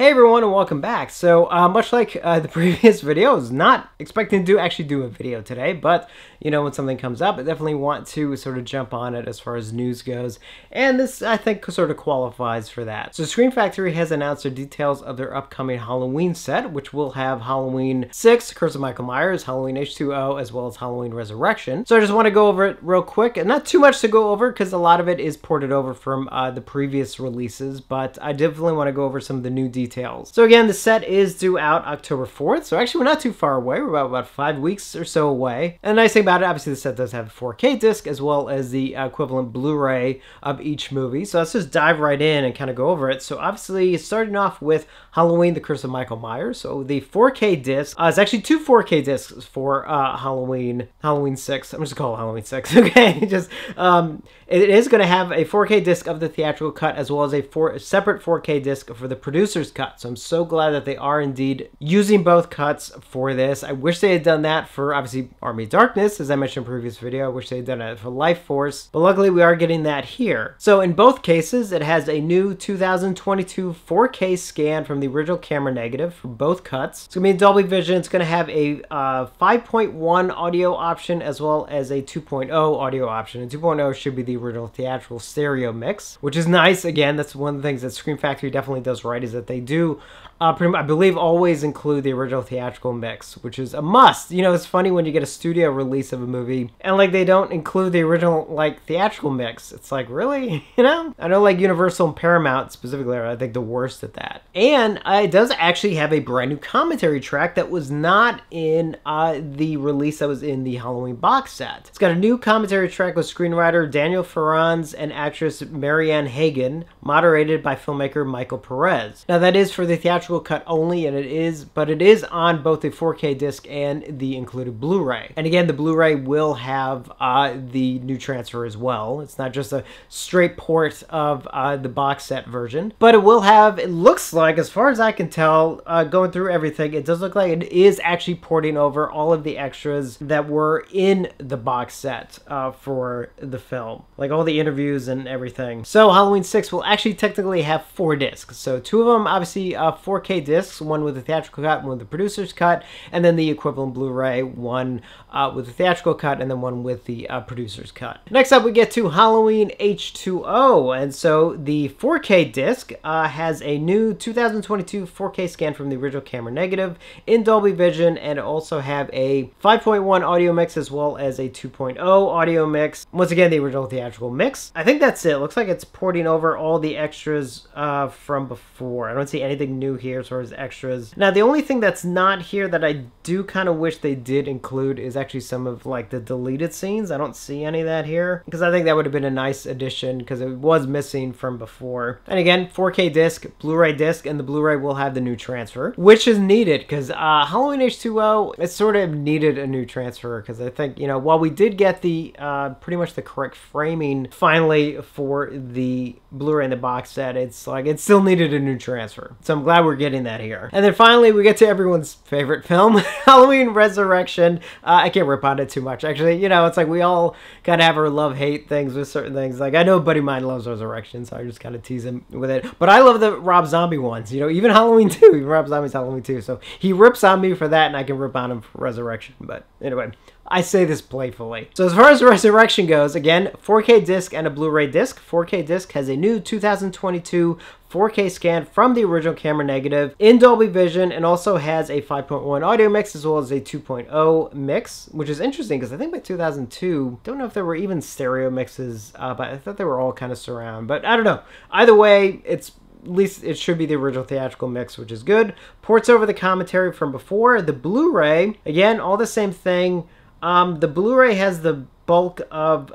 Hey everyone, and welcome back. So much like the previous video, I was not expecting to actually do a video today, but you know, when something comes up, I definitely want to sort of jump on it as far as news goes, and this I think sort of qualifies for that. So Scream Factory has announced their details of their upcoming Halloween set, which will have Halloween 6, Curse of Michael Myers, Halloween H2O, as well as Halloween Resurrection. So I just want to go over it real quick, and not too much to go over because a lot of it is ported over from the previous releases, but I definitely want to go over some of the new details. So again, the set is due out October 4th, so actually we're not too far away. We're about 5 weeks or so away. And the nice thing about it, obviously the set does have a 4K disc as well as the equivalent Blu-ray of each movie. So let's just dive right in and kind of go over it. So obviously starting off with Halloween, The Curse of Michael Myers. So the 4K disc, it's actually 2 4K discs for Halloween 6. I'm just gonna call it Halloween 6, okay? Just it is going to have a 4K disc of the theatrical cut as well as a separate 4K disc for the producer's cut. So I'm so glad that they are indeed using both cuts for this. I wish they had done that for obviously Army of Darkness, as I mentioned in the previous video. I wish they had done it for Life Force, but luckily we are getting that here. So in both cases, it has a new 2022 4K scan from the original camera negative for both cuts. It's going to be in Dolby Vision. It's going to have a 5.1 audio option as well as a 2.0 audio option. And 2.0 should be the original theatrical stereo mix, which is nice. Again, that's one of the things that Scream Factory definitely does right, is that they do pretty much, I believe, always include the original theatrical mix, which is a must. You know, it's funny when you get a studio release of a movie and like they don't include the original like theatrical mix. It's like, really? You know? I know like Universal and Paramount specifically are, I think, the worst at that. And it does actually have a brand new commentary track that was not in the release that was in the Halloween box set. It's got a new commentary track with screenwriter Daniel Farrands and actress Marianne Hagen, moderated by filmmaker Michael Perez. Now that is for the theatrical cut only, and it is on both the 4K disc and the included Blu-ray. And again, the Blu-ray will have the new transfer as well. It's not just a straight port of the box set version, but it will have, it looks like, as far as I can tell, going through everything, it does look like it is actually porting over all of the extras that were in the box set for the film, like all the interviews and everything. So Halloween 6 will actually technically have 4 discs. So 2 of them obviously 4K discs, one with the theatrical cut, one with the producer's cut, and then the equivalent Blu-ray, one with the theatrical cut, and then one with the producer's cut. Next up, we get to Halloween H2O, and so the 4K disc has a new 2022 4K scan from the original camera negative in Dolby Vision, and also have a 5.1 audio mix as well as a 2.0 audio mix. Once again, the original theatrical mix. I think that's it. Looks like it's porting over all the extras from before. I don't see anything new here as far as extras. Now, the only thing that's not here that I do kind of wish they did include is actually some of like the deleted scenes. I don't see any of that here because I think that would have been a nice addition because it was missing from before. And again, 4K disc, Blu-ray disc, and the Blu-ray will have the new transfer, which is needed because Halloween H2O, it sort of needed a new transfer because I think, you know, while we did get the pretty much the correct framing finally for the Blu-ray and the box set, it's like it still needed a new transfer. So I'm glad we're getting that here. And then finally, we get to everyone's favorite film, Halloween Resurrection. I can't rip on it too much. Actually, you know, it's like we all kind of have our love-hate things with certain things. Like, I know a buddy of mine loves Resurrection, so I just kind of tease him with it. But I love the Rob Zombie ones, you know, even Halloween 2. Even Rob Zombie's Halloween 2. So he rips on me for that, and I can rip on him for Resurrection. But anyway, I say this playfully. So as far as Resurrection goes, again, 4K disc and a Blu-ray disc. 4K disc has a new 2022 4K scan from the original camera negative in Dolby Vision, and also has a 5.1 audio mix as well as a 2.0 mix, which is interesting because I think by 2002, don't know if there were even stereo mixes, but I thought they were all kind of surround. But I don't know. Either way, at least it should be the original theatrical mix, which is good. Ports over the commentary from before. The Blu-ray, again, all the same thing. The Blu-ray has the bulk of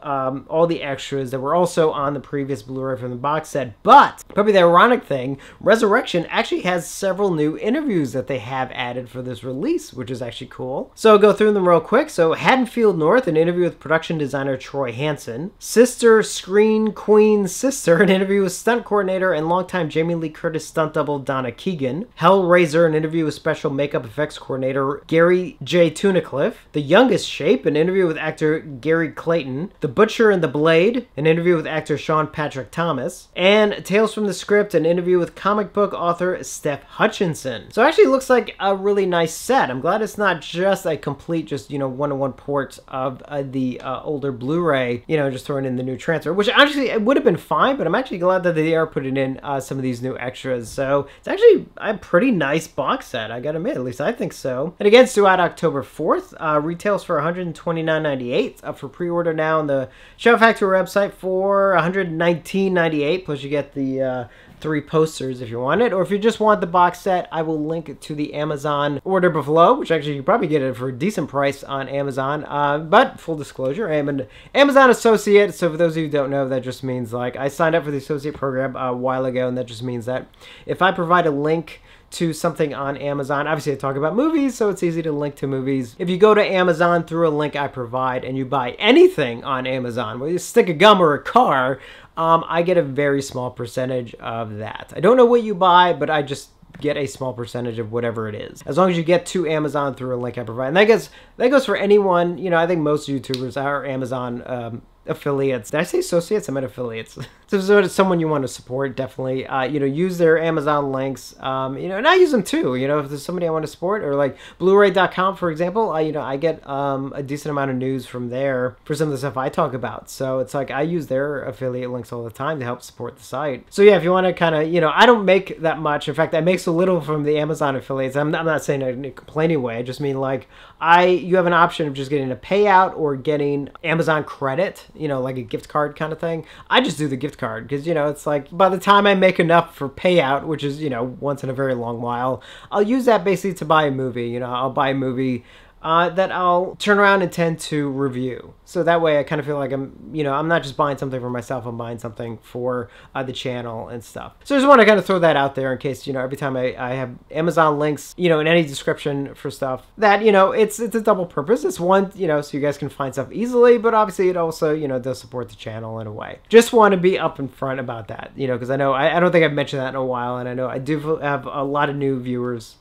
all the extras that were also on the previous Blu-ray from the box set, but probably the ironic thing, Resurrection actually has several new interviews that they have added for this release, which is actually cool. So I'll go through them real quick. So Haddonfield North, an interview with production designer Troy Hansen. Sister Screen Queen Sister, an interview with stunt coordinator and longtime Jamie Lee Curtis stunt double Donna Keegan. Hellraiser, an interview with special makeup effects coordinator Gary J. Tunnicliffe. The Youngest Shape, an interview with actor Gary Gary Clayton, The Butcher and the Blade, an interview with actor Sean Patrick Thomas, and Tales from the Script, an interview with comic book author Steph Hutchinson. So it actually looks like a really nice set. I'm glad it's not just a complete, just, you know, one-to-one port of the older Blu-ray, you know, just throwing in the new transfer, which actually it would have been fine, but I'm actually glad that they are putting in some of these new extras. So it's actually a pretty nice box set, I gotta admit, at least I think so. And again, it's due out October 4th, retails for $129.98, up for pre-order now on the Shout Factory website for $119.98, plus you get the 3 posters if you want it, or if you just want the box set, I will link to the Amazon order below, which actually you probably get it for a decent price on Amazon. But full disclosure, I am an Amazon associate, so for those of you who don't know, that just means like I signed up for the associate program a while ago, and that just means that if I provide a link to something on Amazon, obviously I talk about movies, so it's easy to link to movies. If you go to Amazon through a link I provide and you buy anything on Amazon, whether you stick a gum or a car, I get a very small percentage of that. I don't know what you buy, but I just get a small percentage of whatever it is, as long as you get to Amazon through a link I provide. And that goes for anyone. You know, I think most YouTubers are Amazon affiliates. Did I say associates? I meant affiliates. So if it's someone you want to support, definitely, you know, use their Amazon links, you know, and I use them too. You know, if there's somebody I want to support, or like blu-ray.com, for example, you know, I get a decent amount of news from there for some of the stuff I talk about. So it's like I use their affiliate links all the time to help support the site. So yeah, if you want to kind of, you know, I don't make that much. In fact, I make so little from the Amazon affiliates. I'm not saying in a complaining way. I just mean like you have an option of just getting a payout or getting Amazon credit, you know, like a gift card kind of thing. I just do the gift card because, you know, it's like by the time I make enough for payout, which is, you know, once in a very long while, I'll use that basically to buy a movie. You know, I'll buy a movie that I'll turn around and tend to review. So that way I kind of feel like I'm, you know, I'm not just buying something for myself, I'm buying something for the channel and stuff. So I just want to kind of throw that out there in case, you know, every time I have Amazon links, you know, in any description for stuff that, you know, it's a double purpose. It's one, you know, so you guys can find stuff easily, but obviously it also, you know, does support the channel in a way. Just want to be up in front about that, you know, because I know, I don't think I've mentioned that in a while, and I know I do have a lot of new viewers,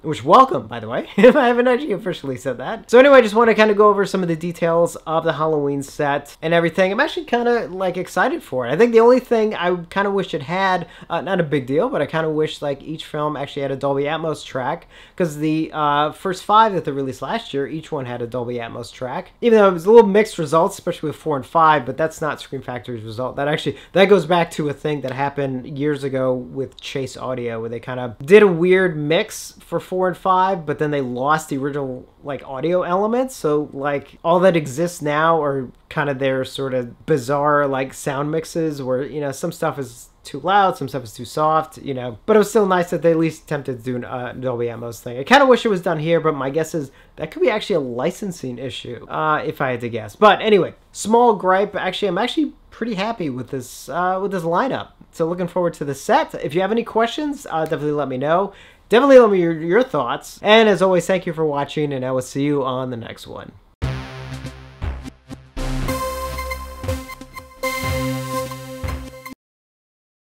which welcome, by the way. I haven't actually officially said that. So anyway, I just want to kind of go over some of the details of the Halloween set and everything. I'm actually kind of like excited for it. I think the only thing I kind of wish it had, not a big deal, but I kind of wish like each film actually had a Dolby Atmos track, because the first 5 that they released last year, each one had a Dolby Atmos track. Even though it was a little mixed results, especially with 4 and 5, but that's not Scream Factory's result. That goes back to a thing that happened years ago with Chase Audio, where they kind of did a weird mix for 4 and 5, but then they lost the original like audio elements. So like all that exists now are kind of their sort of bizarre like sound mixes, where, you know, some stuff is too loud, some stuff is too soft, you know, but it was still nice that they at least attempted to do a Dolby Atmos thing. I kind of wish it was done here, but my guess is that could be actually a licensing issue, if I had to guess. But anyway, small gripe. Actually, I'm actually pretty happy with this lineup. So looking forward to the set. If you have any questions, definitely let me know. Definitely let me know your thoughts. And as always, thank you for watching, and I will see you on the next one.